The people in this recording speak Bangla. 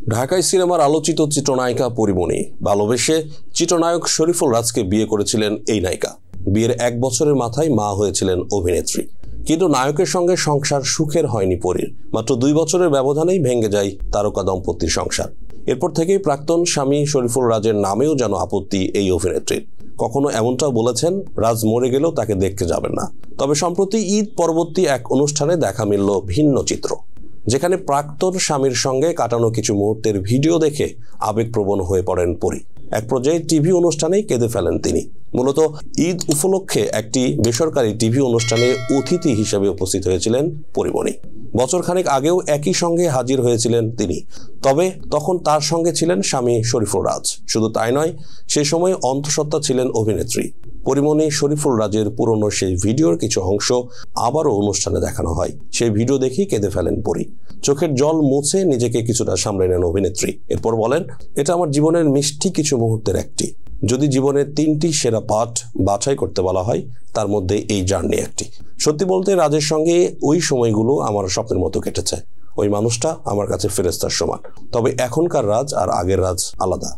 ঢাকাই সিনেমার আলোচিত চিত্রনায়িকা পরীমণি ভালোবেসে চিত্রনায়ক শরীফুল রাজকে বিয়ে করেছিলেন এই নায়িকা। বিয়ের 1 বছরের মাথায় মা হয়েছিলেন অভিনেত্রী। কিন্তু নায়কের সঙ্গে সংসার সুখের হয়নি পরীর। মাত্র 2 বছরের ব্যবধানেই ভেঙে যায় তারকা দম্পতির সংসার। এরপর থেকেই প্রাক্তন স্বামী শরীফুল রাজের নামেও যেন আপত্তি এই অভিনেত্রীর। কখনো এমনটাও বলেছেন, রাজ মরে গেলেও তাকে দেখতে যাবেন না। তবে সম্প্রতি ঈদ পরবর্তী এক অনুষ্ঠানে দেখা মিলল ভিন্ন চিত্র, যেখানে প্রাক্তন স্বামীর সঙ্গে কাটানো কিছু মুহূর্তের ভিডিও দেখে আবেগপ্রবণ হয়ে পড়েন পরী। এক পর্যায়ে টিভি অনুষ্ঠানেই কেঁদে ফেলেন তিনি। মূলত ঈদ উপলক্ষে একটি বেসরকারি টিভি অনুষ্ঠানে অতিথি হিসেবে উপস্থিত হয়েছিলেন পরীমণি। বছরখানেক আগেও একই সঙ্গে হাজির হয়েছিলেন তিনি। তবে তখন তার সঙ্গে ছিলেন স্বামী শরীফুল রাজ। শুধু তাই নয়, সে সময় অন্তঃসত্ত্বা ছিলেন অভিনেত্রী পরীমণি। শরীফুল রাজের পুরনো সেই ভিডিওর কিছু অংশ আবারও অনুষ্ঠানে দেখানো হয়। সেই ভিডিও দেখেই কেঁদে ফেলেন পরী। চোখের জল মুছে নিজেকে কিছুটা সামলে নেন অভিনেত্রী। এরপর বলেন, এটা আমার জীবনের মিষ্টি কিছু মুহূর্তের একটি। যদি জীবনের 3টি সেরা পাঠ বাছাই করতে বলা হয়, তার মধ্যে এই জার্নি একটি। সত্যি বলতে রাজের সঙ্গে ওই সময়গুলো আমার স্বপ্নের মতো কেটেছে। ওই মানুষটা আমার কাছে ফেরেশতার সমান। তবে এখনকার রাজ আর আগের রাজ আলাদা।